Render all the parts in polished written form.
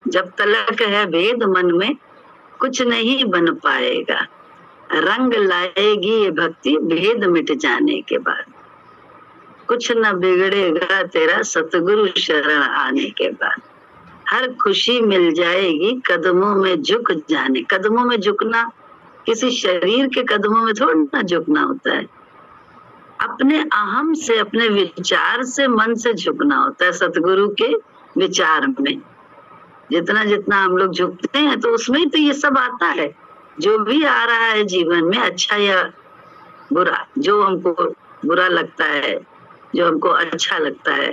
जब तलक है भेद मन में कुछ नहीं बन पाएगा, रंग लाएगी ये भक्ति भेद मिट जाने के बाद। कुछ न बिगड़ेगा तेरा सतगुरु शरण आने के बाद, हर खुशी मिल जाएगी कदमों में झुक जाने। कदमों में झुकना किसी शरीर के कदमों में थोड़ा ना झुकना होता है, अपने अहम से, अपने विचार से, मन से झुकना होता है सतगुरु के विचार में। जितना जितना हम लोग झुकते हैं तो उसमें ही तो ये सब आता है। जो भी आ रहा है जीवन में, अच्छा या बुरा, जो हमको बुरा लगता है, जो हमको अच्छा लगता है,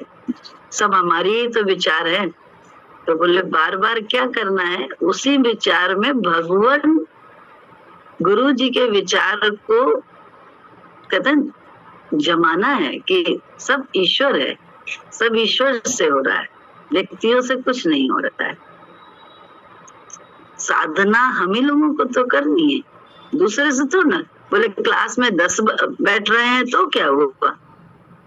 सब हमारी ही तो विचार है। तो बोले बार बार क्या करना है, उसी विचार में भगवान गुरु जी के विचार को कहते हैं जमाना है कि सब ईश्वर है, सब ईश्वर से हो रहा है, व्यक्तियों से कुछ नहीं हो रहा है। साधना हम ही लोगों को तो करनी है, दूसरे से तो ना। बोले क्लास में 10 बैठ रहे हैं तो क्या हुआ,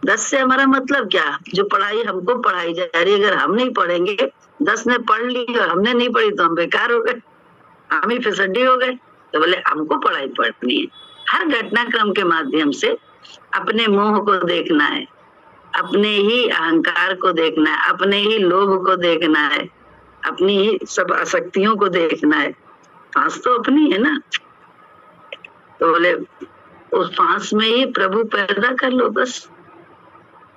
10 से हमारा मतलब क्या? जो पढ़ाई हमको पढ़ाई जा रही है, अगर हम नहीं पढ़ेंगे, 10 ने पढ़ ली और हमने नहीं पढ़ी तो हम बेकार हो गए, हम ही फिसड्डी हो गए। तो बोले हमको पढ़ाई पढ़नी है। हर घटनाक्रम के माध्यम से अपने मोह को देखना है, अपने ही अहंकार को देखना है, अपने ही लोभ को देखना है, अपनी ही सब आसक्तियों को देखना है। फांस तो अपनी है ना। तो बोले उस फांस में ही प्रभु पैदा कर लो बस,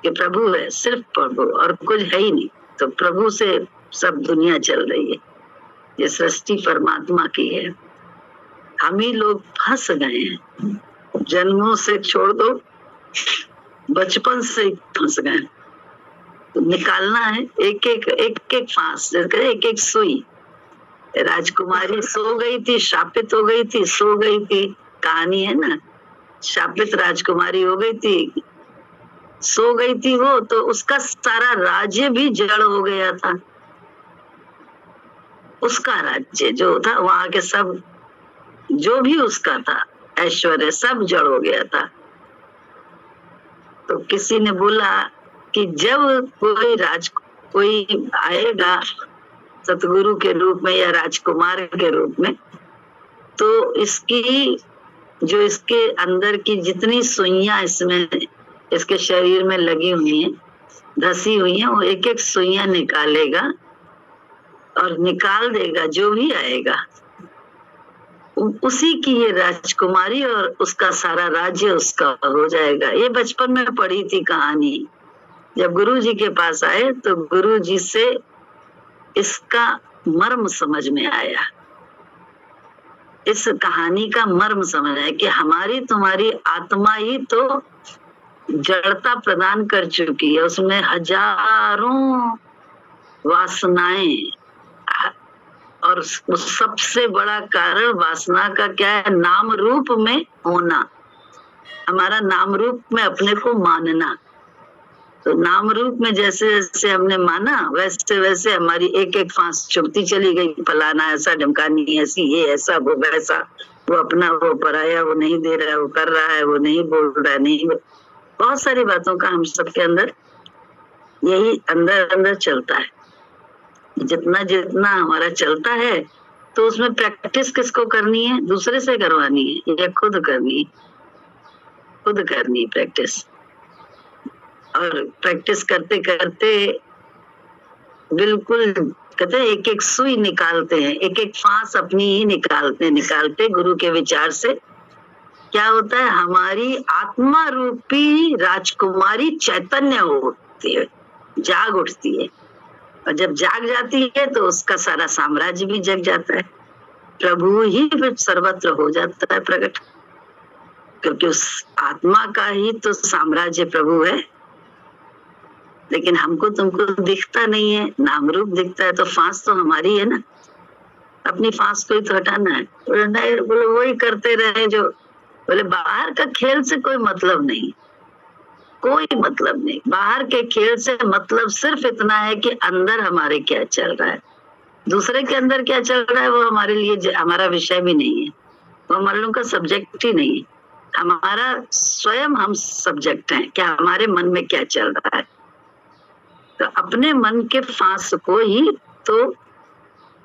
कि प्रभु है, सिर्फ प्रभु और कुछ है ही नहीं। तो प्रभु से सब दुनिया चल रही है, ये सृष्टि परमात्मा की है। हम ही लोग फंस गए हैं, जन्मों से छोड़ दो, बचपन से फंस गए। तो निकालना है एक एक फांस, एक एक सुई। राजकुमारी सो गई थी, शापित हो गई थी, सो गई थी, कहानी है ना। शापित राजकुमारी हो गई थी, सो गई थी वो, तो उसका सारा राज्य भी जड़ हो गया था। उसका राज्य जो था, वहां के सब जो भी उसका था ऐश्वर्य सब जड़ हो गया था। तो किसी ने बोला कि जब कोई आएगा सतगुरु के रूप में या राजकुमार के रूप में, तो इसकी जो इसके अंदर की जितनी सुइयां इसमें इसके शरीर में लगी हुई हैं, धसी हुई हैं, वो एक एक सुइयां निकालेगा और निकाल देगा जो भी आएगा। उसी की ये राजकुमारी और उसका सारा राज्य उसका हो जाएगा। ये बचपन में पढ़ी थी कहानी। जब गुरु जी के पास आए तो गुरु जी से इसका मर्म समझ में आया, इस कहानी का मर्म समझ आया कि हमारी तुम्हारी आत्मा ही तो जड़ता प्रदान कर चुकी है, उसमें हजारों वासनाएं, और सबसे बड़ा कारण वासना का क्या है? नाम रूप में होना, हमारा नाम रूप में अपने को मानना। तो नाम रूप में जैसे जैसे हमने माना, वैसे वैसे हमारी एक एक फांस चुभती चली गई। फलाना ऐसा, ढमकानी ऐसी, ये ऐसा, वो वैसा, वो अपना, वो पराया, वो नहीं दे रहा है, वो कर रहा है, वो नहीं बोल रहा है, नहीं। बहुत सारी बातों का हम सबके अंदर यही अंदर अंदर चलता है। जितना जितना हमारा चलता है, तो उसमें प्रैक्टिस किसको करनी है? दूसरे से करवानी है या खुद करनी है? खुद करनी है प्रैक्टिस। और प्रैक्टिस करते करते बिल्कुल कहते हैं एक एक सुई निकालते हैं, एक एक फांस अपनी ही निकालते गुरु के विचार से क्या होता है? हमारी आत्मा रूपी राजकुमारी चैतन्य होती है, जाग उठती है। और जब जाग जाती है तो उसका सारा साम्राज्य भी जग जाता है, प्रभु ही फिर सर्वत्र हो जाता है प्रकट, क्योंकि उस आत्मा का ही तो साम्राज्य प्रभु है। लेकिन हमको तुमको दिखता नहीं है, नाम रूप दिखता है। तो फांस तो हमारी है ना, अपनी फांस को ही तो हटाना है। बोले वही करते रहे जो, बोले बाहर का खेल से कोई मतलब नहीं, कोई मतलब नहीं। बाहर के खेल से मतलब सिर्फ इतना है कि अंदर हमारे क्या चल रहा है। दूसरे के अंदर क्या चल रहा है वो हमारे लिए हमारा विषय भी नहीं है, वो हमारे लोगों का सब्जेक्ट ही नहीं है। हमारा स्वयं हम सब्जेक्ट हैं, क्या हमारे मन में क्या चल रहा है। तो अपने मन के फांस को ही तो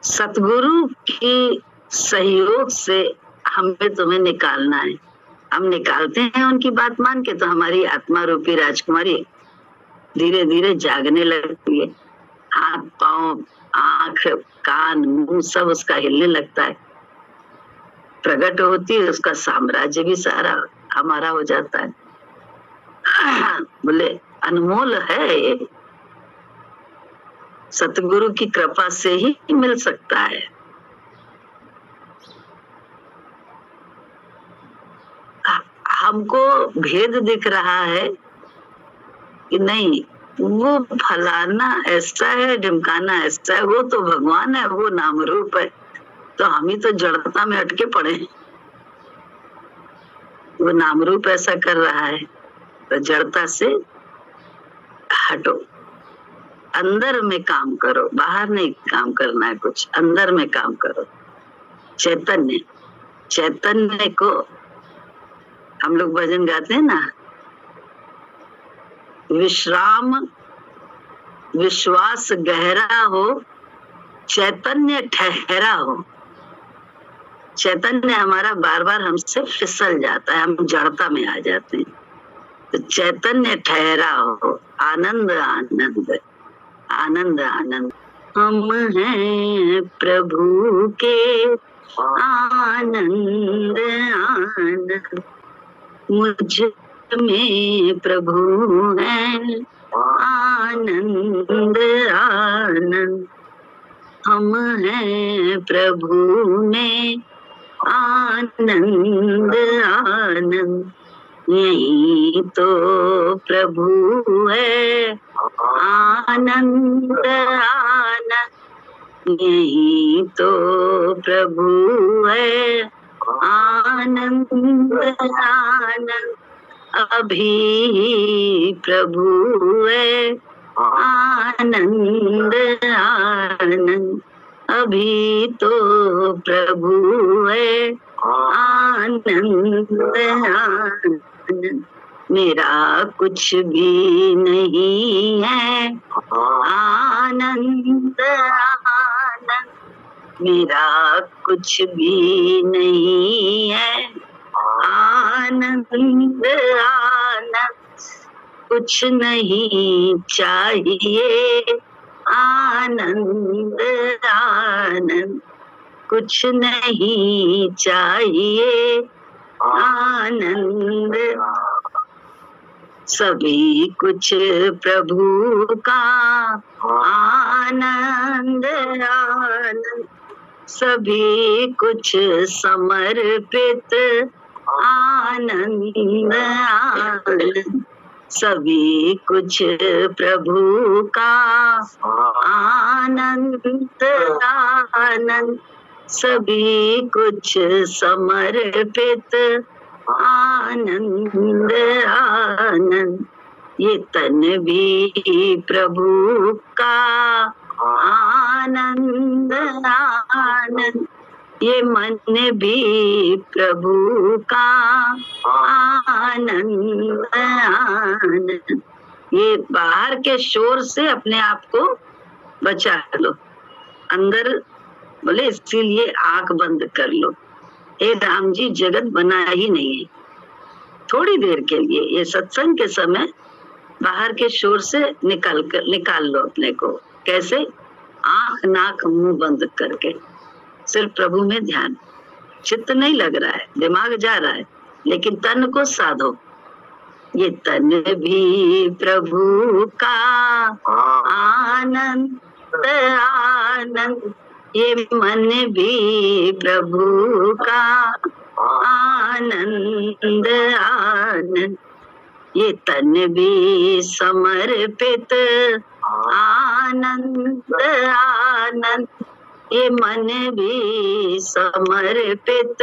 सतगुरु की सहयोग से हमें तुम्हें निकालना है। हम निकालते हैं उनकी बात मान के तो हमारी आत्मा रूपी राजकुमारी धीरे धीरे जागने लगती है। हाथ पांव आंख कान मुंह सब उसका हिलने लगता है, प्रकट होती है, उसका साम्राज्य भी सारा हमारा हो जाता है। बोले अनमोल है ये, सतगुरु की कृपा से ही मिल सकता है। हमको भेद दिख रहा है कि नहीं वो फलाना ऐसा है ढिमकाना ऐसा है, वो तो भगवान है, वो नाम रूप है, तो हम ही तो जड़ता में अटके पड़े हैं। वो नाम रूप ऐसा कर रहा है तो जड़ता से हटो, अंदर में काम करो, बाहर नहीं काम करना है, कुछ अंदर में काम करो। चैतन्य चैतन्य को हम लोग भजन गाते हैं ना, विश्राम विश्वास गहरा हो चैतन्य ठहरा हो। चैतन्य हमारा बार बार हमसे फिसल जाता है, हम जड़ता में आ जाते हैं, तो चैतन्य ठहरा हो। आनंद आनंद आनंद आनंद हम हैं प्रभु के, आनंद आनंद मुझ में प्रभु है, आनंद आनंद हम हैं प्रभु में, आनंद आनंद यही तो प्रभु है, आनंद आनंद यही तो प्रभु है, आनंद आनंद अभी प्रभु है, आनंद आनंद अभी तो प्रभु है, आनंद आनंद मेरा कुछ भी नहीं है, आनंद आनंद मेरा कुछ भी नहीं है, आनंद आनंद कुछ नहीं चाहिए, आनंद आनंद कुछ नहीं चाहिए, आनंद सभी कुछ प्रभु का, आनंद आनंद सभी कुछ समर्पित, आनंद आनंद सभी कुछ प्रभु का, आनंद आनंद सभी कुछ समर्पित, आनंद आनंद ये तन भी प्रभु का, आनंद आनंद ये मन भी प्रभु का, आनंद आनंद ये बाहर के शोर से अपने आप को बचा लो, अंदर बोले इसीलिए आंख बंद कर लो। हे राम जी जगत बना ही नहीं है, थोड़ी देर के लिए ये सत्संग के समय बाहर के शोर से निकाल लो अपने को। कैसे? आंख नाक मुंह बंद करके सिर्फ प्रभु में ध्यान। चित्त नहीं लग रहा है, दिमाग जा रहा है, लेकिन तन को साधो। ये तन भी प्रभु का, आनंद आनंद ये मन भी प्रभु का, आनंद आनंद ये तन भी समर्पित, आनंद आनंद ये मन भी समर्पित,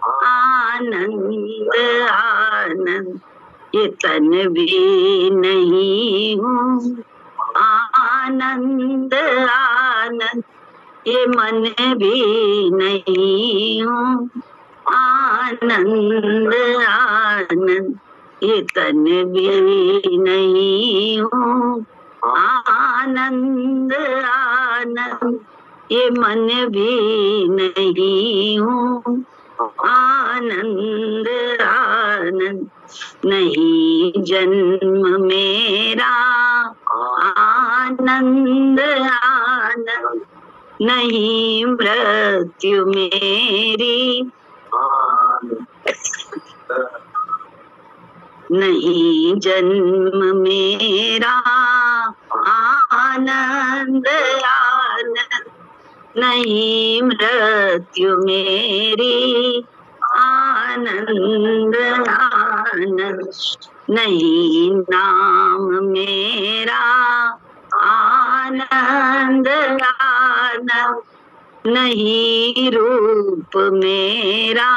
आनंद आनंद ये तन भी नहीं हूँ, आनंद आनंद ये मन भी नहीं हूँ, आनंद आनंद ये तन भी नहीं हूँ, आनंद आनंद ये मन भी नहीं हूँ, आनंद आनंद नहीं जन्म मेरा, आनंद आनंद नहीं मृत्यु मेरी, नहीं जन्म मेरा, आनंद आनंद नहीं मृत्यु मेरी, आनंद आनंद नहीं नाम मेरा, आनंद आनंद नहीं रूप मेरा,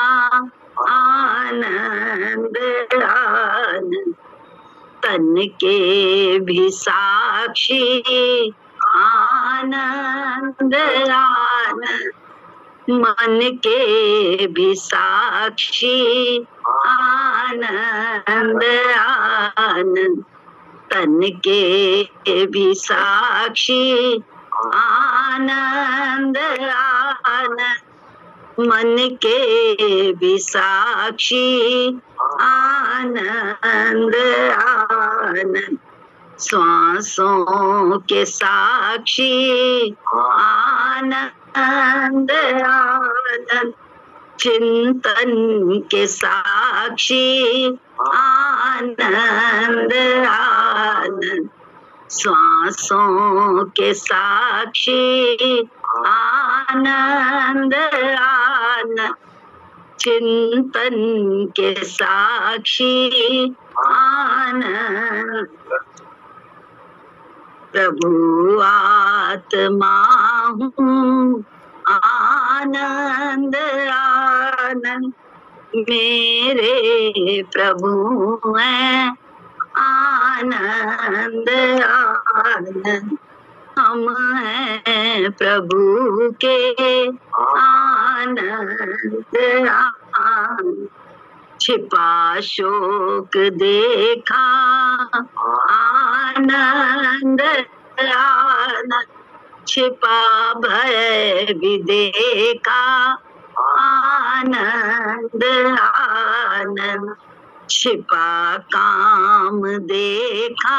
आनंद आनंद तन के भी साक्षी, आनंद आनंद मन के भी साक्षी, आनंद आनंद तन के भी साक्षी, आनंद आनंद मन के भी साक्षी, आनंद आनंद श्वासों के साक्षी, आनंद आनंद चिंतन के साक्षी, आनंद आनंद श्वासों के साक्षी, आनंद आनंद चिंतन के साक्षी, आनंद प्रभु आत्मा हूँ, आनंद आनंद मेरे प्रभु हैं, आनंद आनंद हम हैं प्रभु के, आनंद आनंद छिपा शोक देखा, आनंद आनंद छिपा भय भी देखा, आनंद आनंद छिपा काम देखा,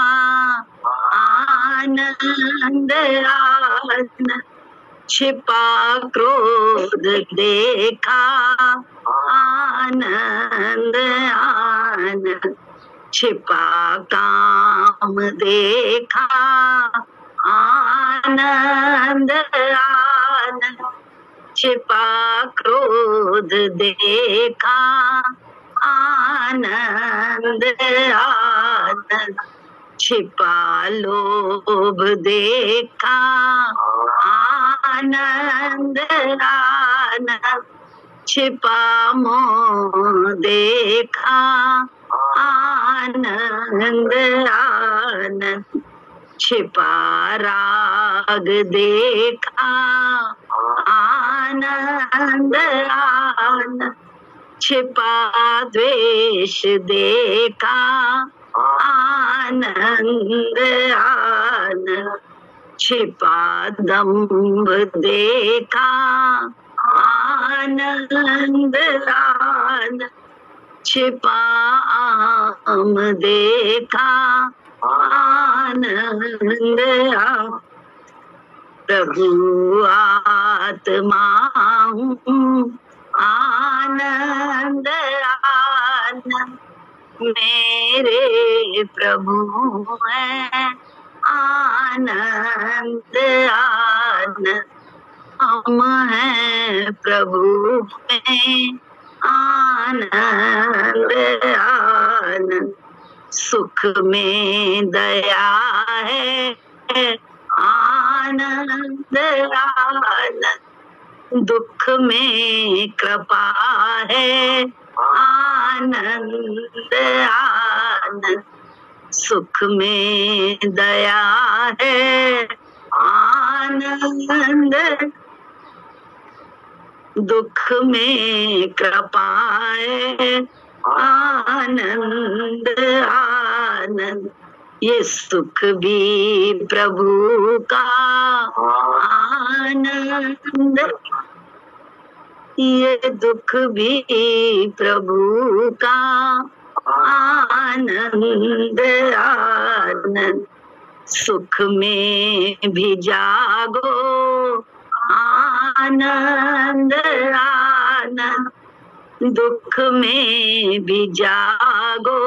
आनंद आनंद छिपा क्रोध देखा, आनंद आनंद छिपा काम देखा, आनंद आनंद छिपा क्रोध देखा, आनंद आनंद छिपा लोभ देखा, आनंद आनंद छिपा मोह देखा, आनंद आनंद छिपा राग देखा, आनंद आनंद छिपा द्वेष देखा, आनंद आनंद छिपा दंभ देखा, आनंद आनंद छिपा आम देखा, आनंद प्रभु आत्मा हूँ, आनंद आनंद मेरे प्रभु हैं, आनंद आनंद हम हैं प्रभु में, आनंद आनंद सुख में दया है, आनंद आनंद दुख में कृपा है, आनंद आनंद सुख में दया है, आनंद दुख में कृपा है, आनंद आनंद ये सुख भी प्रभु का, आनंद आनंद, ये दुख भी प्रभु का आनंद आनंद, सुख में भी जागो आनंद आनंद, दुख में भी जागो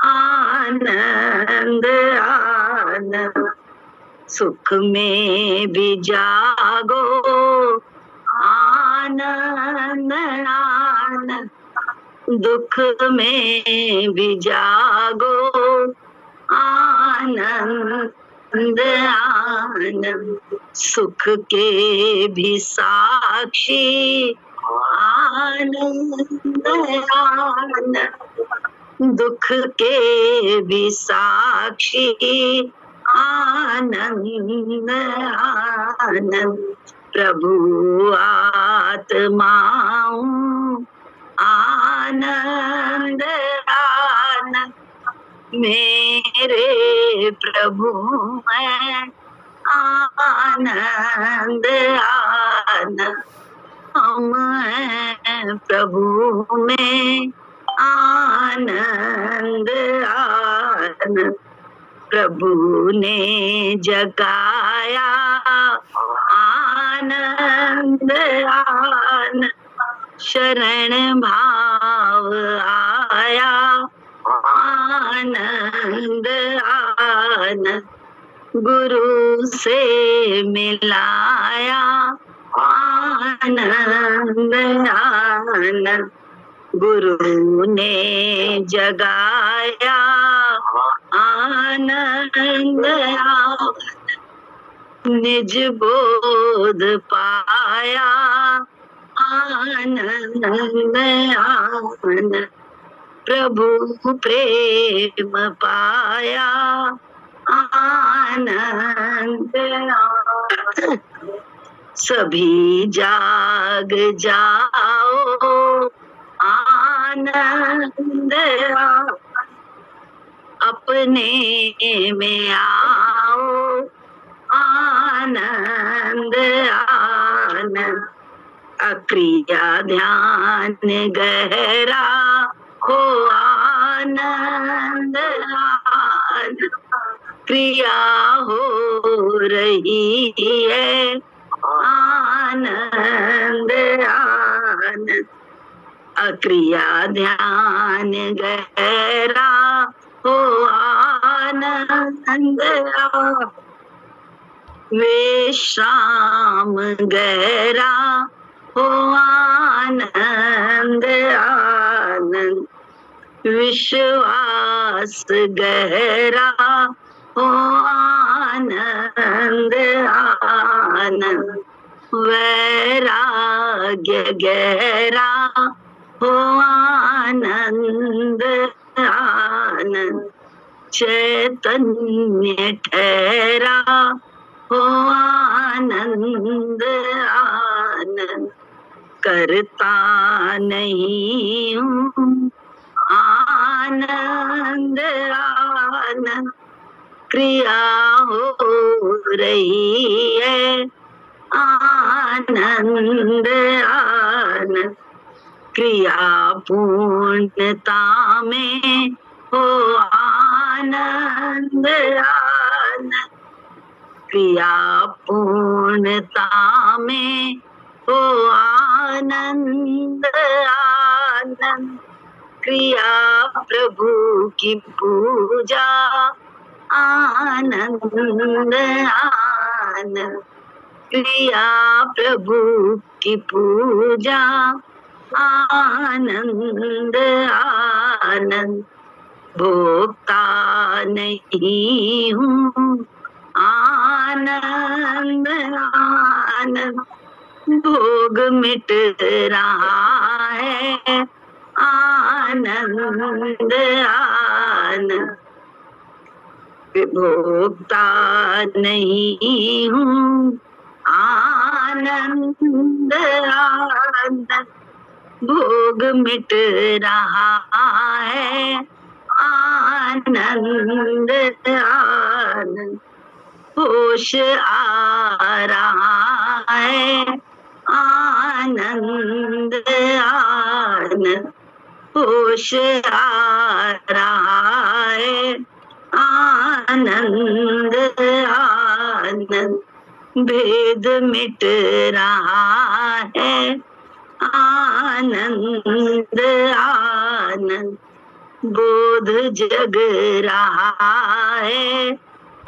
आनंद आनंद, सुख में भी जागो आनंद आनंद, दुख में भी जागो आनंद आनंद, सुख के भी साक्षी आनंद आनंद, दुख के भी साक्षी आनंद आनंद, प्रभु आत्माओं आनंद आनंद, मेरे प्रभु मैं आनंद आनंद, हम हैं प्रभु में आनंद आनंद, प्रभु ने जगाया आनंद आनंद, शरण भाव आया आनंद आनंद, गुरु से मिलाया आनंद आनंद, गुरु ने जगाया आनंद आनंद, निज बोध पाया आनंद आनंद, प्रभु प्रेम पाया आनंद आनंद, सभी जाग जाओ आनंद आनंद, अपने में आओ आनंद आनंद, अक्रिया ध्यान गहरा हो आनंद आनंद, क्रिया हो रही है आनंद आनंद, अक्रिया ध्यान गहरा हो आनंद आनंद, विश्राम गहरा हो आनंद आनंद, विश्वास गहरा हो आनंद आनंद, वैराग्य गहरा हो आनंद आनंद, चैतन्य ठहरा हो आनंद आनंद, करता नहीं हूँ आनंद आनंद, क्रिया हो रही है आनंद आनंद, क्रिया पूर्णता में हो आनंद आनंद, क्रिया पूर्णता में हो आनंद आनंद, क्रिया प्रभु की पूजा आनंद आनंद, क्रिया प्रभु की पूजा आनंद आनंद, भोक्ता नहीं हूँ आनंद आनंद, भोग मिट रहा है आनंद आनंद, भोक्ता नहीं हूँ आनंद आनंद, भोग मिट रहा है आनंद आनंद, होश आ रहा है आए, आनंद आनंद होश आ रहा है, आनंद आनंद भेद मिट रहा है, आनंद आनंद बोध जग रहा है,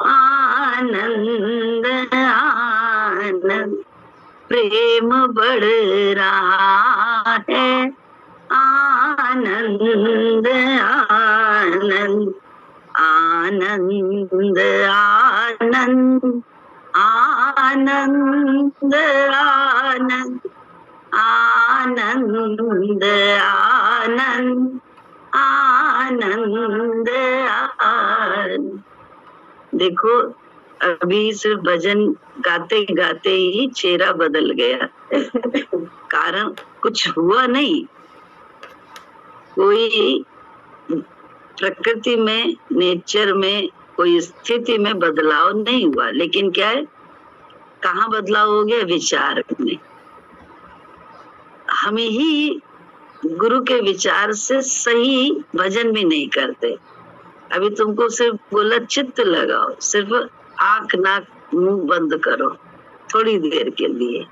आनंद आनंद प्रेम बढ़ रहा है, आनंद आनंद आनंद आनंद आनंद आनंद आनंद आनंद आनंद आनंद। देखो अभी सिर्फ भजन गाते गाते ही चेहरा बदल गया। कारण कुछ हुआ नहीं, कोई प्रकृति में, नेचर में, कोई स्थिति में बदलाव नहीं हुआ, लेकिन क्या है, कहाँ बदलाव हो गया, विचार में। हम ही गुरु के विचार से सही भजन भी नहीं करते। अभी तुमको सिर्फ बोला चित्त लगाओ, सिर्फ आंख नाक मुंह बंद करो थोड़ी देर के लिए,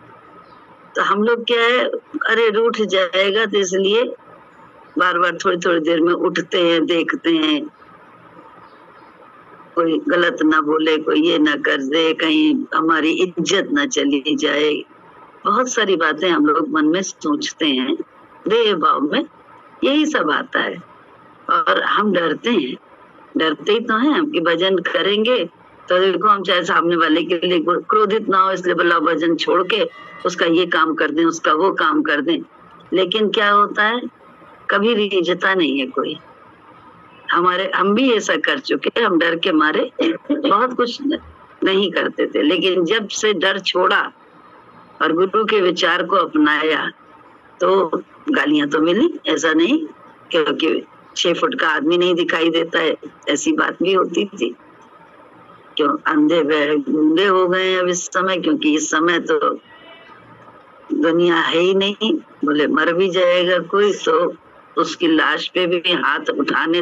तो हम लोग क्या है, अरे रूठ जाएगा, तो इसलिए बार बार थोड़ी थोड़ी देर में उठते हैं, देखते हैं कोई गलत ना बोले, कोई ये ना कर दे, कहीं हमारी इज्जत ना चली जाए। बहुत सारी बातें हम लोग मन में सोचते हैं, देह भाव में यही सब आता है, और हम डरते हैं। डरते ही तो हैं हम कि भजन करेंगे तो देखो हम चाहे सामने वाले के लिए क्रोधित ना हो, इसलिए बोला भजन छोड़ के उसका ये काम कर दें, उसका वो काम कर दें। लेकिन क्या होता है, कभी रिझता नहीं है कोई। हम भी ऐसा कर चुके, हम डर के मारे बहुत कुछ नहीं करते थे, लेकिन जब से डर छोड़ा और गुरु के विचार को अपनाया तो गालियां तो मिली, ऐसा नहीं, क्योंकि 6 फुट का आदमी नहीं दिखाई देता है, ऐसी बात भी होती थी। क्यों अंधे गूंगे हो गए अब इस समय, क्योंकि इस समय तो दुनिया है ही नहीं। बोले मर भी जाएगा कोई तो उसकी लाश पे भी हाथ उठाने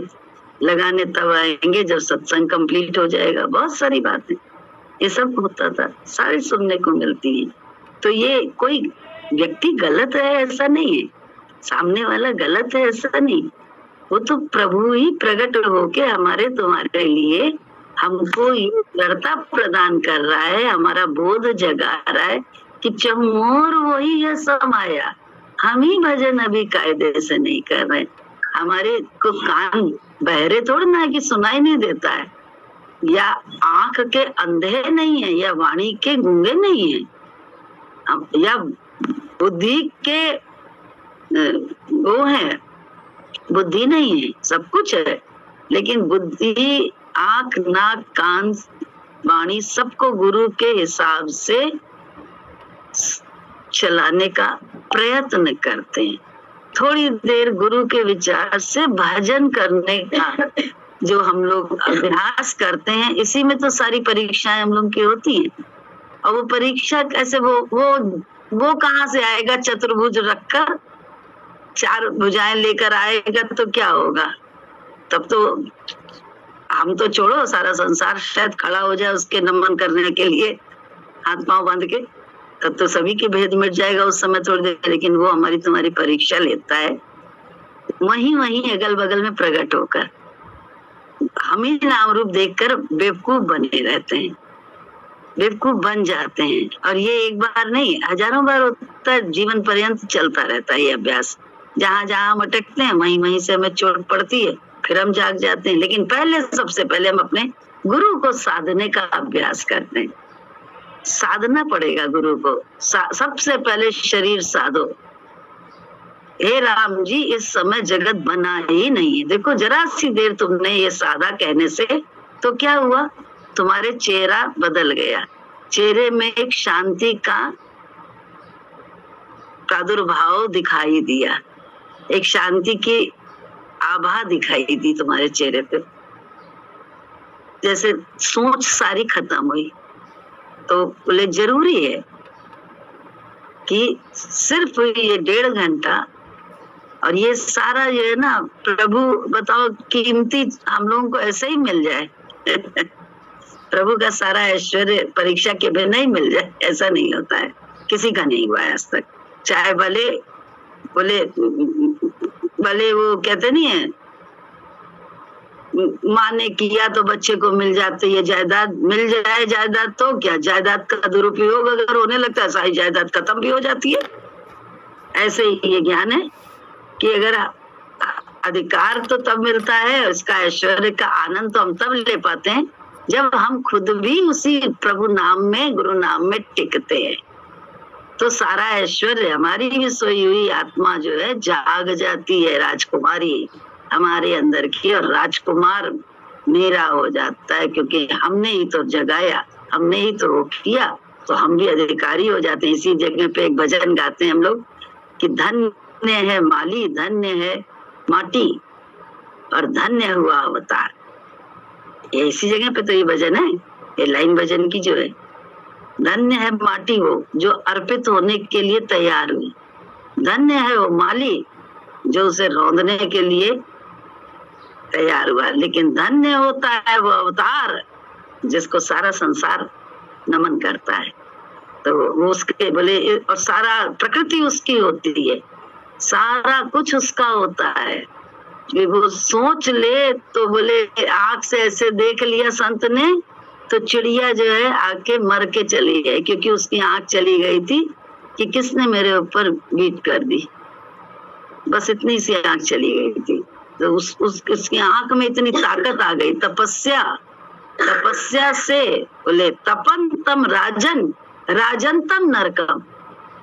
लगाने तब आएंगे जब सत्संग कंप्लीट हो जाएगा। बहुत सारी बातें ये सब होता था, सारी सुनने को मिलती है। तो ये कोई व्यक्ति गलत है ऐसा नहीं है, सामने वाला गलत है ऐसा नहीं, वो तो प्रभु ही प्रकट होके हमारे तुम्हारे लिए हमको ये दृढ़ता प्रदान कर रहा है, हमारा बोध जगा रहा है कि चहुओर वही है समाया। हम ही भजन अभी कायदे से नहीं कर रहे, हमारे को कान बहरे थोड़ा ना कि सुनाई नहीं देता है, या आंख के अंधे नहीं है, या वाणी के गूंगे नहीं है, या बुद्धि के वो है, बुद्धि नहीं है, सब कुछ है, लेकिन बुद्धि, आंख, नाक, कान, वाणी सबको गुरु के हिसाब से चलाने का प्रयत्न करते हैं। थोड़ी देर गुरु के विचार से भजन करने का जो हम लोग अभ्यास करते हैं, इसी में तो सारी परीक्षाएं हम लोग की होती हैं। और वो परीक्षा कैसे, वो कहाँ से आएगा, चतुर्भुज रखकर 4 भुजाएं लेकर आएगा तो क्या होगा? तब तो हम तो छोड़ो, सारा संसार शायद खड़ा हो जाए उसके नमन करने के लिए हाथ पांव बांध के, तब तो सभी के भेद मिट जाएगा उस समय थोड़ी देर। लेकिन वो हमारी तुम्हारी परीक्षा लेता है वहीं अगल बगल में प्रकट होकर। हम ही नाम रूप देखकर बेवकूफ बने रहते हैं, बेवकूफ बन जाते हैं। और ये एक बार नहीं, हजारों बार होता है, जीवन पर्यंत चलता रहता है ये अभ्यास। जहां जहां हम अटकते हैं वहीं से हमें चोट पड़ती है, फिर हम जाग जाते हैं। लेकिन सबसे पहले हम अपने गुरु को साधने का अभ्यास करते हैं। साधना पड़ेगा गुरु को, सबसे पहले शरीर साधो। हे राम जी, इस समय जगत बना ही नहीं है। देखो जरा सी देर तुमने ये साधा कहने से तो क्या हुआ, तुम्हारे चेहरा बदल गया, चेहरे में एक शांति का प्रादुर्भाव दिखाई दिया, एक शांति की आभा दिखाई दी तुम्हारे चेहरे पे, जैसे सोच सारी खत्म हुई। तो बोले जरूरी है, कि सिर्फ ये 1.5 घंटा और ये सारा ये है ना, प्रभु बताओ कीमती हम लोगों को ऐसे ही मिल जाए प्रभु का सारा ऐश्वर्य परीक्षा के बिना ही मिल जाए, ऐसा नहीं होता है, किसी का नहीं हुआ है आज तक। चाहे भले वो कहते नहीं है, माँ ने किया तो बच्चे को मिल जाती है जायदाद, मिल जाए जायदाद तो क्या, जायदाद का दुरुपयोग अगर होने लगता है सारी जायदाद खत्म भी हो जाती है। ऐसे ही ये ज्ञान है कि अगर अधिकार तो तब मिलता है, उसका ऐश्वर्य का आनंद तो हम तब ले पाते हैं जब हम खुद भी उसी प्रभु नाम में, गुरु नाम में टिकते हैं। तो सारा ऐश्वर्य, हमारी भी सोई हुई आत्मा जो है जाग जाती है, राजकुमारी हमारे अंदर की, और राजकुमार मेरा हो जाता है, क्योंकि हमने ही तो जगाया, हमने ही तो किया, तो हम भी अधिकारी हो जाते हैं। इसी जगह पे एक भजन गाते हैं हम लोग कि धन्य है माली, धन्य है माटी, और धन्य हुआ अवतार। ये इसी जगह पे तो ये भजन है, ये लाइन भजन की जो है, धन्य है माटी वो जो अर्पित होने के लिए तैयार हुई, धन्य है वो माली जो उसे रौंदने के लिए तैयार हुआ, लेकिन धन्य होता है वो अवतार जिसको सारा संसार नमन करता है। तो वो उसके बोले, और सारा प्रकृति उसकी होती है, सारा कुछ उसका होता है। वो सोच ले तो बोले आंख से ऐसे देख लिया संत ने तो चिड़िया जो है आके मर के चली गई, क्योंकि उसकी आंख चली गई थी कि किसने मेरे ऊपर बीट कर दी, बस इतनी सी आंख चली गई थी। तो उसकी आंख में इतनी ताकत आ गई, तपस्या से बोले तपन तम राजन, राजन तम नरकम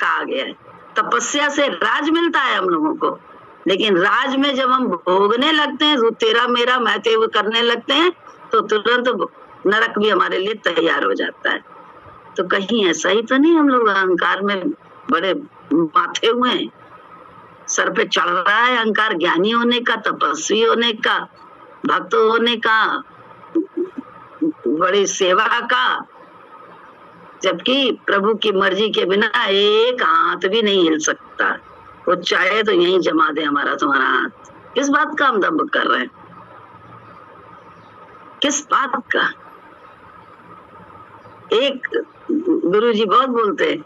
कहा गया है। तपस्या से राज मिलता है हम लोगों को, लेकिन राज में जब हम भोगने लगते हैं, तेरा मेरा मैं तेरे करने लगते हैं, तो तुरंत नरक भी हमारे लिए तैयार हो जाता है। तो कहीं ऐसा ही तो नहीं हम लोग अहंकार में बड़े माथे हुए हैं, सर पे चढ़ रहा है अहंकार, ज्ञानी होने का, तपस्वी होने का, भक्त होने का, बड़ी सेवा का, जबकि प्रभु की मर्जी के बिना एक हाथ भी नहीं हिल सकता। वो चाहे तो यहीं जमा दे हमारा तुम्हारा हाथ। किस बात का हम दम्भ कर रहे हैं, किस बात का? एक गुरुजी बहुत बोलते हैं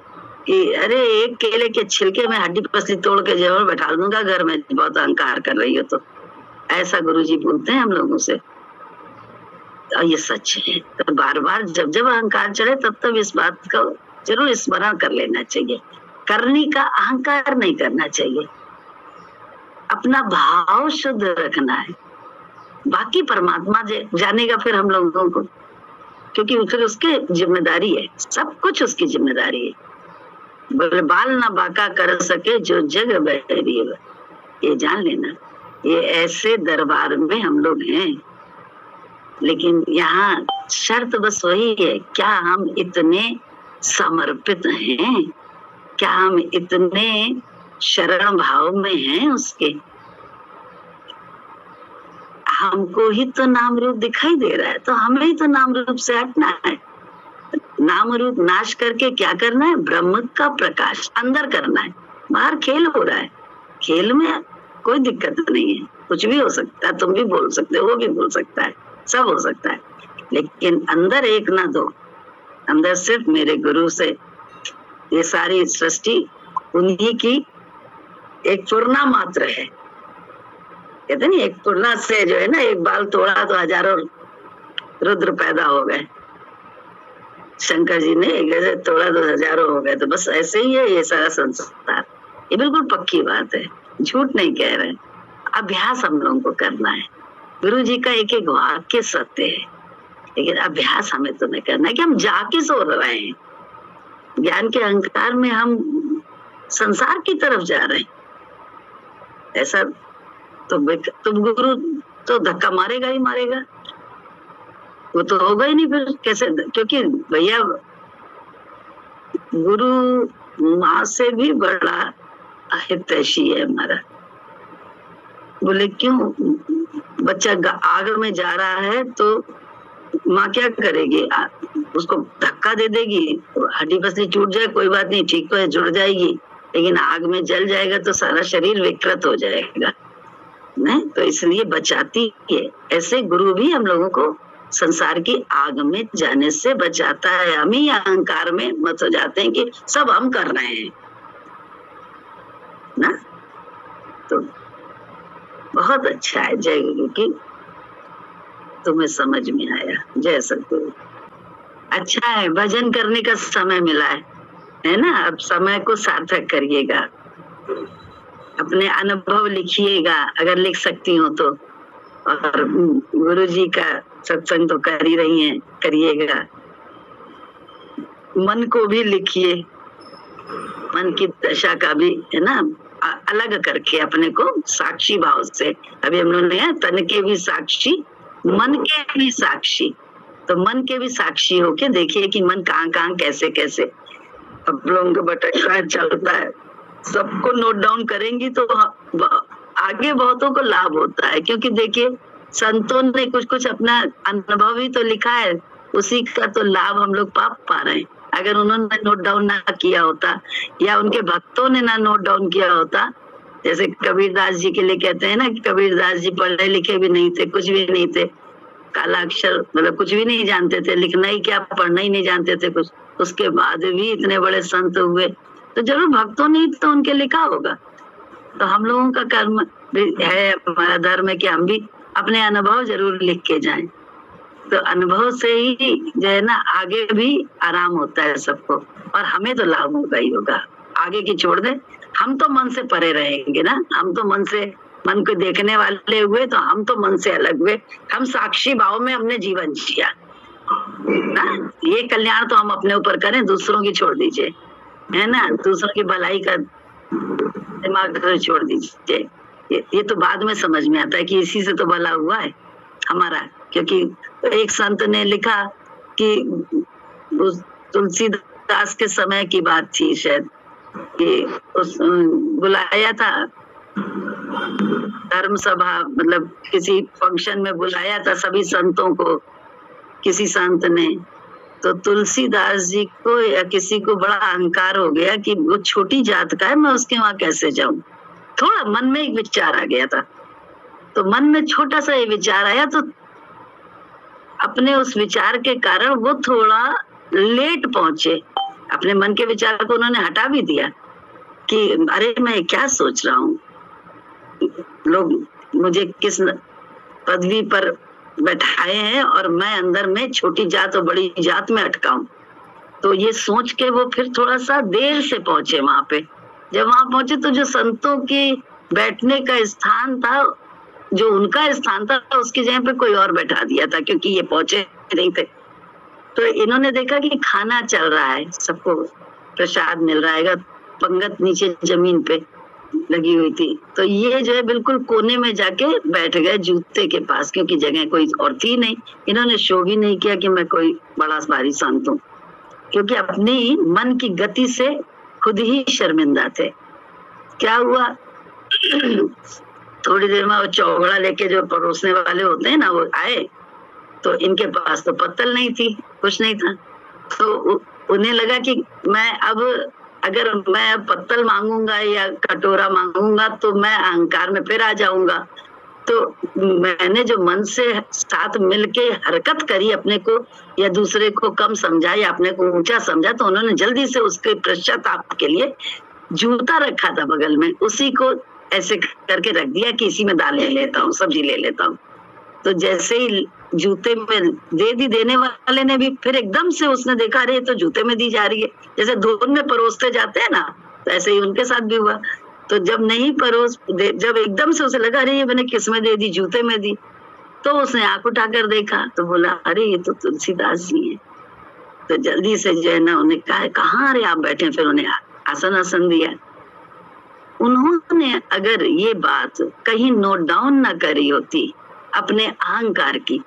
कि अरे एक केले के छिलके में हड्डी पसली तोड़ के जरूर बैठा दूंगा घर में, बहुत अहंकार कर रही हो तो, ऐसा गुरुजी बोलते हैं हम लोगों से। और ये सच है। तो बार बार जब जब अहंकार चढ़े तब तब इस बात का जरूर स्मरण कर लेना चाहिए। करने का अहंकार नहीं करना चाहिए, अपना भाव शुद्ध रखना है, बाकी परमात्मा जानेगा फिर हम लोगों को, क्योंकि फिर उसके जिम्मेदारी है, सब कुछ उसकी जिम्मेदारी है। बोले बाल ना बाका कर सके जो जग बैठे, ये जान लेना। ये ऐसे दरबार में हम लोग हैं, लेकिन यहाँ शर्त बस वही है, क्या हम इतने समर्पित हैं, क्या हम इतने शरण भाव में हैं उसके। हमको ही तो नाम रूप दिखाई दे रहा है, तो हमें ही तो नाम रूप से हटना है। नाम रूप नाश करके क्या करना है, ब्रह्म का प्रकाश अंदर करना है। बाहर खेल हो रहा है, खेल में कोई दिक्कत नहीं है, कुछ भी हो सकता है, तुम भी बोल सकते हो, वो भी बोल सकता है, सब हो सकता है, लेकिन अंदर एक ना दो, अंदर सिर्फ मेरे गुरु से ये सारी सृष्टि उन्हीं की एक पूर्णा मात्र है। कहते नहीं, एक पूर्णा से जो है ना, एक बाल तोड़ा तो हजारों रुद्र पैदा हो गए। शंकर जी ने एक तोड़ा तो हजारों हो गए, तो बस ऐसे ही है ये सारा संसार। ये बिल्कुल पक्की बात है, झूठ नहीं कह रहे। अभ्यास हम लोगों को करना है। गुरु जी का एक एक वाक्य सत्य है, लेकिन अभ्यास हमें तो नहीं करना है कि हम जाके सो रहे हैं। ज्ञान के अहंकार में हम संसार की तरफ जा रहे हैं। ऐसा तो गुरु तो धक्का मारेगा ही मारेगा, वो तो होगा ही नहीं फिर कैसे, क्योंकि भैया गुरु माँ से भी बड़ा हितैषी है हमारा। बोले क्यों, बच्चा आग में जा रहा है तो माँ क्या करेगी, उसको धक्का दे देगी, हड्डी पसली टूट जाए कोई बात नहीं, ठीक तो है, जुड़ जाएगी, लेकिन आग में जल जाएगा तो सारा शरीर विकृत हो जाएगा। नहीं तो इसलिए बचाती है। ऐसे गुरु भी हम लोगों को संसार की आग में जाने से बचाता है। हम ही अहंकार में मत हो जाते हैं कि सब हम कर रहे हैं ना। तो बहुत अच्छा है जय गुरु की, तुम्हें समझ में आया, जय सतगुरु। अच्छा है, भजन करने का समय मिला है ना। अब समय को सार्थक करिएगा, अपने अनुभव लिखिएगा अगर लिख सकती हो तो, और गुरु जी का सत्संग तो कर ही रही हैं, करिएगा। मन को भी लिखिए, मन की दशा का भी है ना, अलग करके अपने को साक्षी भाव से। अभी हम लोग ने तन के भी साक्षी, मन के भी साक्षी, तो मन के भी साक्षी होके देखिए कि मन कहाँ कहाँ कैसे कैसे अब लोगों का भटकना चलता है। सबको नोट डाउन करेंगी तो आगे बहुतों को लाभ होता है, क्योंकि देखिए संतों ने कुछ कुछ अपना अनुभव ही तो लिखा है, उसी का तो लाभ हम लोग पा रहे हैं। अगर उन्होंने नोट डाउन ना किया होता या उनके भक्तों ने ना नोट डाउन किया होता, जैसे कबीरदास जी के लिए कहते हैं ना कि कबीरदास जी पढ़े लिखे भी नहीं थे, कुछ भी नहीं थे, काला अक्षर मतलब कुछ भी नहीं जानते थे, लिखना ही क्या पढ़ना ही नहीं जानते थे कुछ, उसके बाद भी इतने बड़े संत हुए, तो जरूर भक्तों ने तो उनके लिखा होगा। तो हम लोगों का कर्म है, हमारा धर्म है कि हम भी अपने अनुभव जरूर लिख के जाएं, तो अनुभव से ही जो है ना आगे भी आराम होता है सबको, और हमें तो लाभ होगा ही होगा। आगे की छोड़ दे, हम तो मन से परे रहेंगे ना, हम तो मन से, मन को देखने वाले हुए तो हम तो मन से अलग हुए, हम साक्षी भाव में हमने जीवन जिया ना। ये कल्याण तो हम अपने ऊपर करें, दूसरों की छोड़ दीजिए, है ना, दूसरों की भलाई का दिमाग छोड़ दीजिए। ये तो बाद में समझ में आता है कि इसी से तो भला हुआ है हमारा, क्योंकि एक संत ने लिखा कि उस तुलसीदास के समय की बात थी शायद, कि उस बुलाया था धर्म सभा, मतलब किसी फंक्शन में बुलाया था सभी संतों को किसी संत ने, तो तुलसीदास जी को या किसी को बड़ा अहंकार हो गया कि वो छोटी जात का है, मैं उसके वहां कैसे जाऊं। थोड़ा मन में एक विचार आ गया था, तो मन में छोटा सा ये विचार आया, तो अपने उस विचार के कारण वो थोड़ा लेट पहुंचे। अपने मन के विचार को उन्होंने हटा भी दिया कि अरे मैं क्या सोच रहा हूँ, लोग मुझे किस पदवी पर बैठाए हैं और मैं अंदर में छोटी जात और बड़ी जात में अटका हूं। तो ये सोच के वो फिर थोड़ा सा देर से पहुंचे वहां पे। जब वहां पहुंचे तो जो संतों के बैठने का स्थान था, जो उनका स्थान था, उसकी जगह पे कोई और बैठा दिया था, क्योंकि ये पहुंचे नहीं थे। तो इन्होंने देखा कि खाना चल रहा है, सबको प्रसाद मिल रहा है, पंगत नीचे जमीन पे लगी हुई थी, तो ये जो है बिल्कुल कोने में जाके बैठ गए जूते के पास, क्योंकि जगह कोई और थी नहीं। इन्होंने शो भी नहीं किया कि मैं कोई बड़ा भारी संत हूँ, क्योंकि अपनी मन की गति से खुद ही शर्मिंदा थे। क्या हुआ, थोड़ी देर में वो चौगड़ा लेके जो परोसने वाले होते हैं ना, वो आए, तो इनके पास तो पत्तल नहीं थी, कुछ नहीं था, तो उन्हें लगा कि मैं अब अगर मैं पत्तल मांगूंगा या कटोरा मांगूंगा तो मैं अहंकार में फिर आ जाऊंगा। तो मैंने जो मन से साथ मिलके हरकत करी, अपने को या दूसरे को कम समझा या अपने को ऊंचा समझा, तो उन्होंने जल्दी से उसके पश्चाताप के लिए जूता रखा था बगल में, उसी को ऐसे करके रख दिया कि इसी में दाल ले लेता हूँ, सब्जी ले लेता हूँ। तो जैसे ही जूते में दे दी, देने वाले ने भी फिर एकदम से उसने देखा अरे तो जूते में दी जा रही है, जैसे धुन में परोसते जाते हैं ना, तो ऐसे ही उनके साथ भी हुआ। तो जब नहीं जब एकदम से उसे लगा अरे ये मैंने किस में दे दी, जूते में दी, तो उसने आंख उठाकर देखा तो बोला अरे ये तो तुलसीदास जी है। तो जल्दी से जो है ना उन्हें कहा कहाँ अरे आप बैठे, फिर उन्हें आसन दिया। उन्होंने अगर ये बात कहीं नोट डाउन ना करी होती अपने अहंकार की,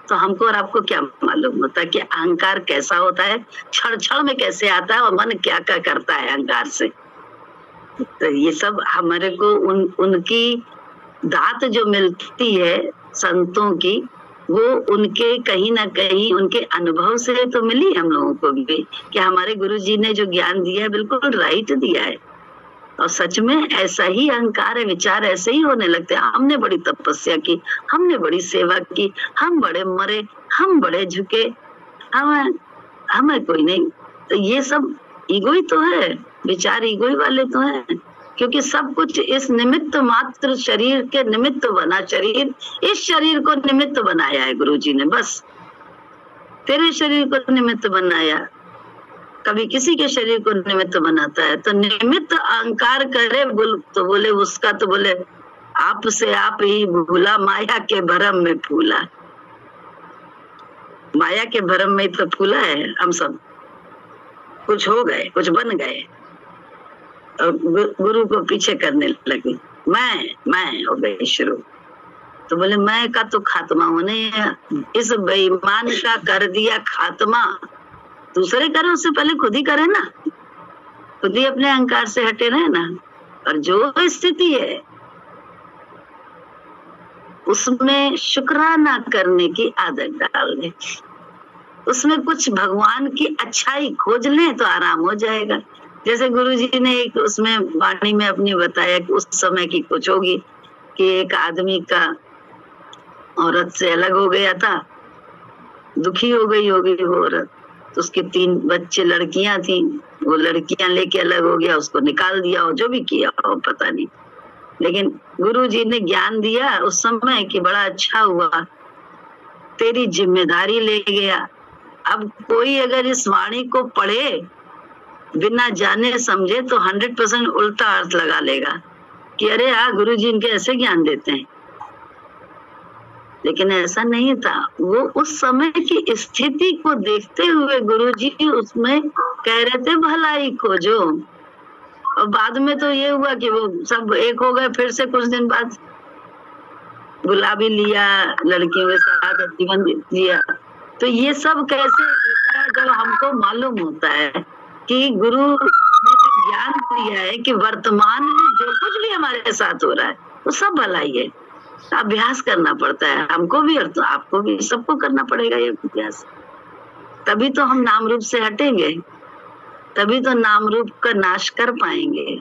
तो हमको और आपको क्या मालूम होता कि अहंकार कैसा होता है, क्षण क्षण में कैसे आता है और मन क्या क्या करता है अहंकार से। तो ये सब हमारे को उनकी दात जो मिलती है संतों की, वो उनके कहीं ना कहीं उनके अनुभव से तो मिली हम लोगों को भी कि हमारे गुरुजी ने जो ज्ञान दिया है बिल्कुल राइट दिया है। और सच में ऐसा ही अहंकार है, विचार ऐसे ही होने लगते हैं। हमने बड़ी तपस्या की, हमने बड़ी सेवा की, हम बड़े मरे, हम बड़े झुके, हमें कोई नहीं। तो ये सब ईगो ही तो है, विचार ईगो ही वाले तो हैं, क्योंकि सब कुछ इस निमित्त मात्र शरीर के निमित्त बना। शरीर, इस शरीर को निमित्त बनाया है गुरुजी ने, बस तेरे शरीर को निमित्त बनाया। कभी किसी के शरीर को निमित्त बनाता है तो निमित्त अहंकार करे तो बोले उसका, तो बोले आप से आप ही भूला, माया के भरम में फूला। माया के भरम में तो फूला है हम सब, कुछ हो गए, कुछ बन गए और गुरु को पीछे करने लगे। मैं हो गई शुरू। तो बोले मैं का तो खात्मा होने, इस बेईमान का कर दिया खात्मा। दूसरे करे उससे पहले खुद ही करे ना, खुद ही अपने अहंकार से हटे रहे ना। और जो स्थिति है उसमें शुक्राना करने की आदत डाल दे, उसमें कुछ भगवान की अच्छाई खोज लें तो आराम हो जाएगा। जैसे गुरुजी ने एक उसमें वाणी में अपनी बताया कि उस समय की कुछ होगी कि एक आदमी का औरत से अलग हो गया था, दुखी हो गई होगी वो औरत। तो उसके 3 बच्चे लड़कियां थी, वो लड़कियां लेके अलग हो गया, उसको निकाल दिया हो, जो भी किया हो पता नहीं। लेकिन गुरुजी ने ज्ञान दिया उस समय कि बड़ा अच्छा हुआ, तेरी जिम्मेदारी ले गया। अब कोई अगर इस वाणी को पढ़े बिना जाने समझे तो 100% उल्टा अर्थ लगा लेगा कि अरे हाँ गुरुजी इनके ऐसे ज्ञान देते हैं, लेकिन ऐसा नहीं था। वो उस समय की स्थिति को देखते हुए गुरुजी उसमें कह रहे थे भलाई खोजो। और बाद में तो ये हुआ कि वो सब एक हो गए, फिर से कुछ दिन बाद गुलाबी लिया, लड़कियों के साथ जीवन जिया। तो ये सब कैसे जब हमको मालूम होता है कि गुरु ने जो ज्ञान दिया है कि वर्तमान में जो कुछ भी हमारे साथ हो रहा है वो सब भलाई है। अभ्यास करना पड़ता है हमको भी और तो आपको भी, सबको करना पड़ेगा ये अभ्यास। तभी तो हम नाम रूप से हटेंगे, तभी तो नाम रूप का नाश कर पाएंगे।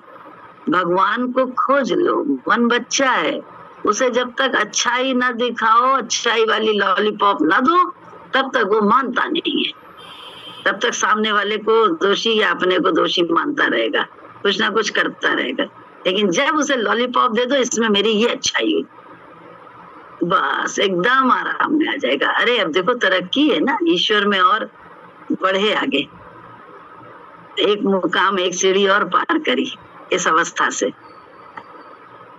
भगवान को खोज लो, मन बच्चा है, उसे जब तक अच्छाई ना दिखाओ, अच्छाई वाली लॉलीपॉप ना दो, तब तक वो मानता नहीं है। तब तक सामने वाले को दोषी या अपने को दोषी मानता रहेगा, कुछ ना कुछ करता रहेगा। लेकिन जब उसे लॉलीपॉप दे दो, इसमें मेरी ये अच्छाई हुई, बस एकदम आराम में आ जाएगा। अरे अब देखो तरक्की है ना ईश्वर में, और बढ़े आगे, एक मुकाम एक सीढ़ी और पार करी इस अवस्था से।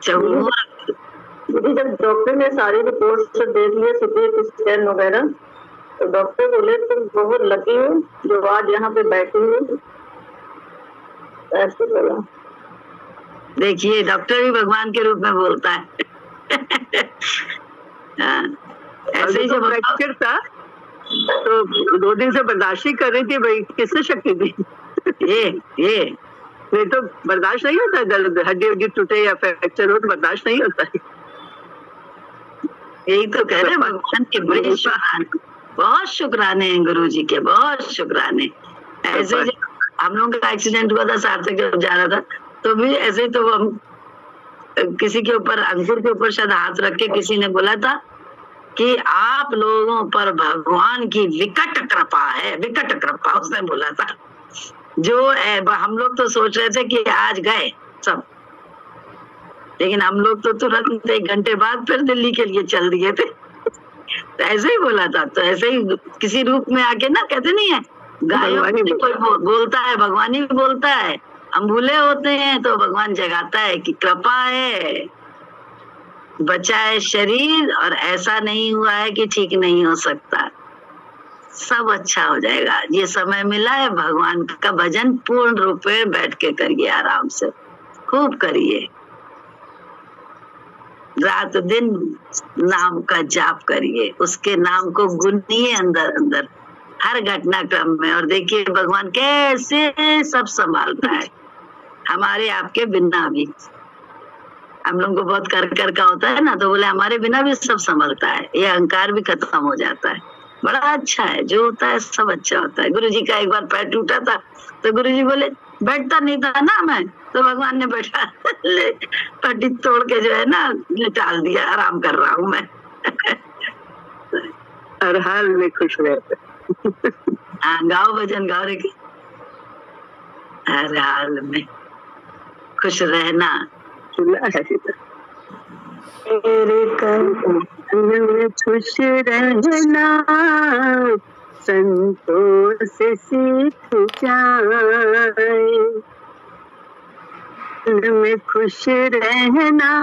जब डॉक्टर ने सारी रिपोर्ट देख लिए, सीटी स्कैन वगैरह, तो डॉक्टर बोले तुम बहुत लकी हो जो आज यहाँ पे बैठी हो, ऐसे बोला। देखिए डॉक्टर भी भगवान के रूप में बोलता है। ऐसे ही जब फ्रैक्चर था तो 2 दिन से बर्दाश्त ही कर रही थी, भाई किसने शक्ति दी? ये नहीं तो बर्दाश्त नहीं होता, दर्द हड्डी टूटे या फ्रैक्चर हो तो बर्दाश्त नहीं होता है। यही तो कह रहे भगवान के बड़े शुक्राने, बहुत शुक्राने हैं गुरु जी के, बहुत शुक्राने। ऐसे हम लोगों का एक्सीडेंट हुआ था, सार्थक जब जा रहा था तो भी ऐसे ही, तो हम किसी के ऊपर, अंकुर के ऊपर शायद हाथ रख के किसी ने बोला था कि आप लोगों पर भगवान की विकट कृपा है, विकट कृपा उसने बोला था। जो हम लोग तो सोच रहे थे कि आज गए सब, लेकिन हम लोग तो तुरंत 1 घंटे बाद फिर दिल्ली के लिए चल दिए थे। तो ऐसे ही बोला था। तो ऐसे ही किसी रूप में आके ना, कहते नहीं है गायों में कोई बोलता है, भगवान ही बोलता है। हम भूले होते हैं तो भगवान जगाता है कि कृपा है, बचा है शरीर, और ऐसा नहीं हुआ है कि ठीक नहीं हो सकता, सब अच्छा हो जाएगा। ये समय मिला है, भगवान का भजन पूर्ण रूप में बैठ के करिए, आराम से खूब करिए, रात दिन नाम का जाप करिए, उसके नाम को गुनिए अंदर अंदर हर घटनाक्रम में, और देखिए भगवान कैसे सब संभालता है, हमारे आपके बिना भी। हम लोग को बहुत कर का होता है ना, तो बोले हमारे बिना भी सब संभलता है, ये अहंकार भी खत्म हो जाता है। बड़ा अच्छा है, जो होता है सब अच्छा होता है। गुरुजी का एक बार पैर टूटा था तो गुरुजी बोले बैठता नहीं था ना मैं, तो भगवान ने बैठा ले पट्टी तोड़ के जो है ना टाल दिया, आराम कर रहा हूँ मैं। हर हाल में खुश रहते। हाँ, गाओ भजन गाओ रे, हर हाल में खुश रहना। तेरे कर्म में खुश रहना संतोष से सीख जाए, में खुश रहना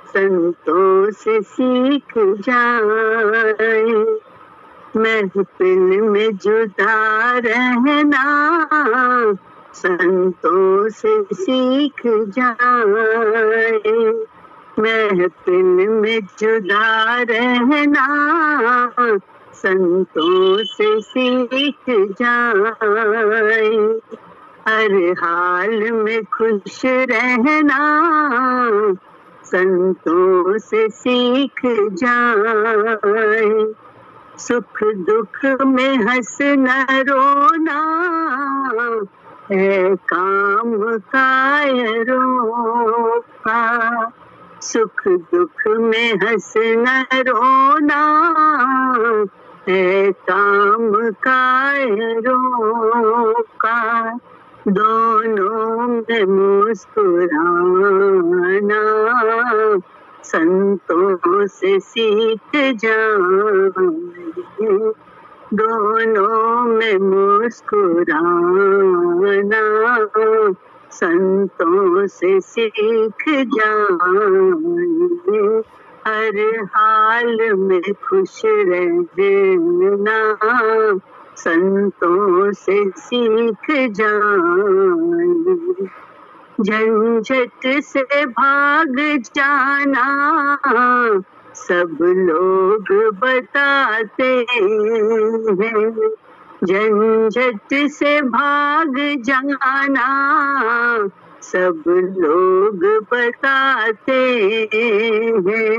संतोष से सीख जाए, महफिल में जुदा रहना संतोष से सीख जाए, महफिल में जुदा रहना संतोष से सीख जाए, हर हाल में खुश रहना संतोष से सीख जाए, सुख दुख में हंसना रोना है काम कायरों का, सुख दुख में हंसना रोना है काम कायरों का, दोनों में मुस्कुराना संतोष से सीख जाए, दोनों में मुस्कुराना संतोष से सीख जाए, हर हाल में खुश रहना संतोष से सीख जाए, झंझट से भाग जाना सब लोग बताते हैं, झंझट से भाग जाना सब लोग बताते हैं,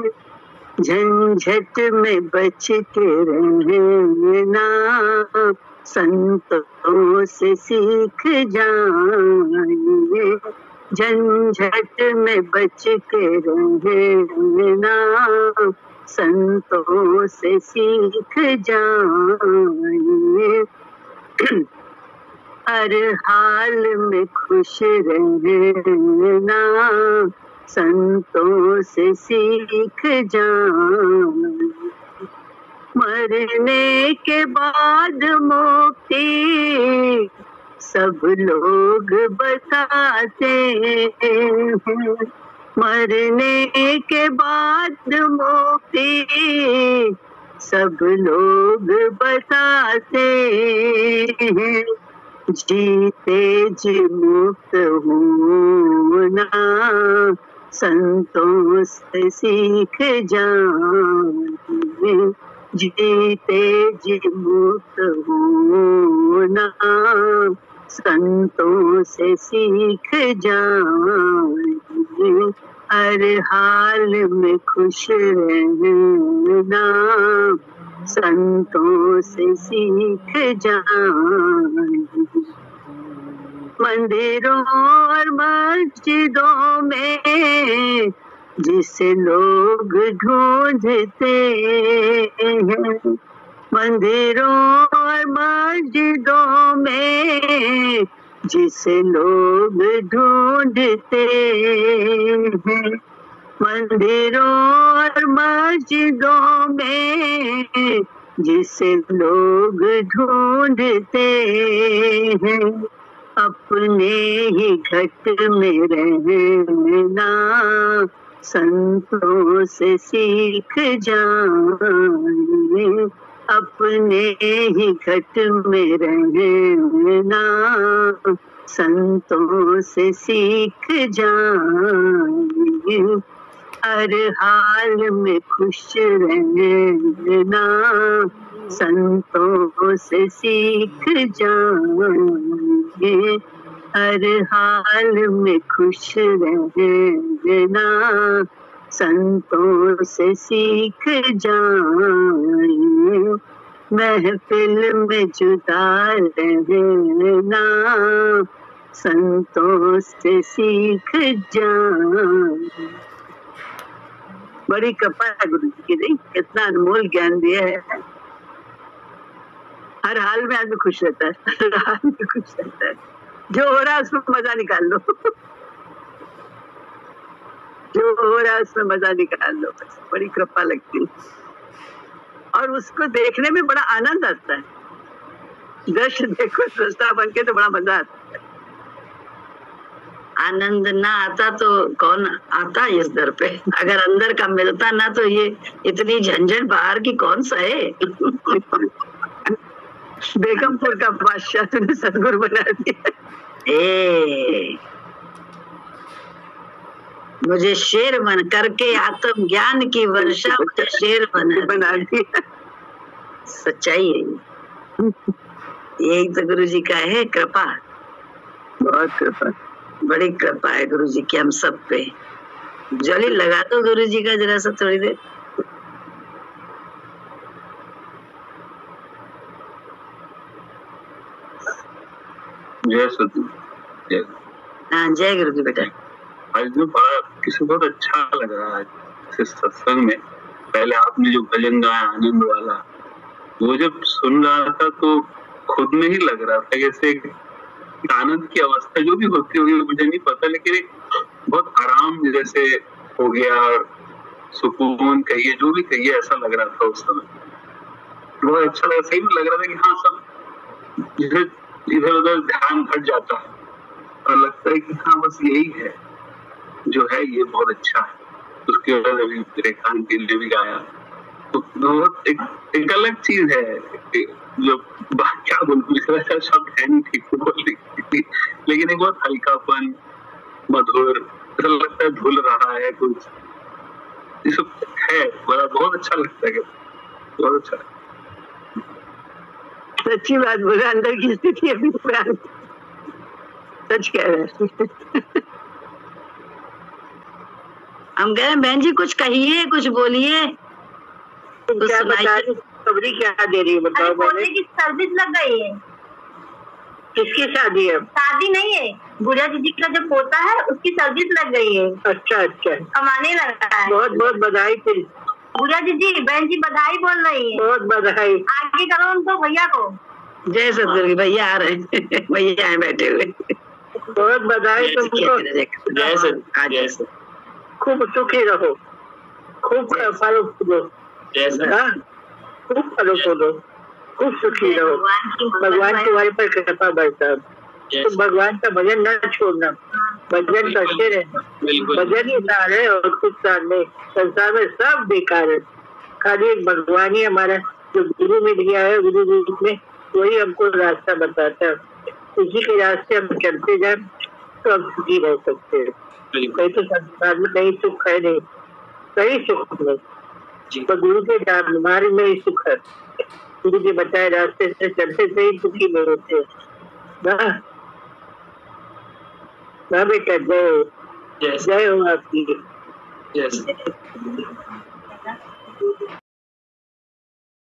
झंझट में बच के रहना संतोष से सीख जाए, झंझट में बच के रहना संतोष से सीख जाए, हर हाल में खुश रहना संतोष से सीख जाए, मरने के बाद मुक्ति सब लोग बताते हैं, मरने के बाद मुक्ति सब लोग बताते हैं, जीते जी मुक्त होना संतोष से सीख जाए, जीते जी मुक्त होना संतोष से सीख जाए, हर हाल में खुश रहना संतोष से सीख जाए, मंदिरों और मस्जिदों में जिसे लोग ढूंढते हैं, मंदिरों और मस्जिदों में जिसे लोग ढूंढते हैं, मंदिरों और मस्जिदों में जिसे लोग ढूंढते हैं, अपने ही घट में रहना संतोष से सीख जाए, अपने ही घट में रहना संतोष से सीख जाए, हर हाल में खुश रहना संतोष से सीख जाए, हर हाल में खुश रहना रहना, संतों से सीख जाए, महफिल में जुदा रहना, संतों से सीख जाए। बड़ी कृपा है गुरु जी की, नहीं कितना अनमोल ज्ञान दिया है। हर हाल में आदमी खुश रहता है, हर हाल में खुश रहता है। जो हो रहा है उसमें मजा निकाल लो, जो हो रहा है उसमें मजा निकाल लो, बस बड़ी कृपा लगती है। और उसको देखने में बड़ा आनंद आता है। दृश्य देखो दृष्टा बन के तो बड़ा मजा आता है। आनंद ना आता तो कौन आता इस दर पे? अगर अंदर का मिलता ना तो ये इतनी झंझट बाहर की कौन सहे? बेगमपुर का बादशाह तूने सदगुरु बना दिया। मुझे शेर बन करके आत्म ज्ञान की वर्षा मुझे शेर बना दिया। सच्चाई है, यही तो गुरु जी का है कृपा। बहुत कृपा, बड़ी कृपा है गुरु जी की हम सब पे। जली लगा दो गुरु जी का जरा सा थोड़ी देर। जय सतगुरु। जय। हाँ जय गुरु जी बेटा। आज जो बड़ा किसी बहुत अच्छा लग रहा है इस सत्संग में। पहले आपने जो भजन गाया आनंद वाला, वो जब सुन रहा था तो खुद में ही लग रहा था जैसे आनंद की अवस्था जो भी होती होगी मुझे नहीं पता, लेकिन एक बहुत आराम जैसे हो गया और सुकून कहिए जो भी कहिए ऐसा लग रहा था उस समय। बहुत अच्छा लगा, सही में लग रहा था कि हाँ सब इधर उधर ध्यान हट जाता है और लगता है कि हाँ बस यही है जो है, ये बहुत अच्छा है। उसके बाद अभी रेखान के लिए भी गाया तो बहुत एक अलग चीज है जो क्या बोलूं शब्द है नहीं ठीक बोलने, लेकिन एक बहुत हल्कापन मधुर ऐसा लगता है धुल रहा है कुछ, ये सब है। बड़ा बहुत अच्छा लगता है, बहुत अच्छा। सच्ची बात बोला, अंदर की स्थिति अभी सच कह रहे हैं। हम कह रहे हैं बहन जी कुछ कहिए, कुछ बोलिए। क्या बता रही खबरी क्या दे रही है बताओ। बोलने की सर्विस लग गई है। किसकी शादी है? शादी नहीं है, गुड़िया दीदी का जो पोता है उसकी सर्विस लग गई है। अच्छा अच्छा, कमाने लगा है। बहुत बहुत बधाई। फिर गुड़िया दीदी बहन जी बधाई बोल रही है। बहुत बधाई। आगे करो उनको भैया को। जय सतगुरु भैया आ रहे हैं, भैया आए बैठे हुए। बहुत बधाई तुमको। जय सत, खूब सुखी रहो, खूब फलो फूलो, खूब फलो फूलो, खूब सुखी रहो। भगवान तुम्हारे पर कृपा बरसा। तो भगवान का भजन न छोड़ना, भजन करते रहना। भजन ही सार है और कुछ सार नहीं। संसार में सब बेकार है, खाली एक भगवान ही हमारा जो गुरु मिल गया है, गुरु रूप में वही हमको रास्ता बताता है। उसी के रास्ते हम चलते जाए तो हम सुखी रह सकते हैं। कहीं तो संसार में कहीं सुख है नहीं, कहीं सुख नहीं, तो गुरु के मार्ग में ही सुख है। गुरु के बताए रास्ते से चलते से ही सुखी में होते हैं ना बेटा। जय जय हो आपकी।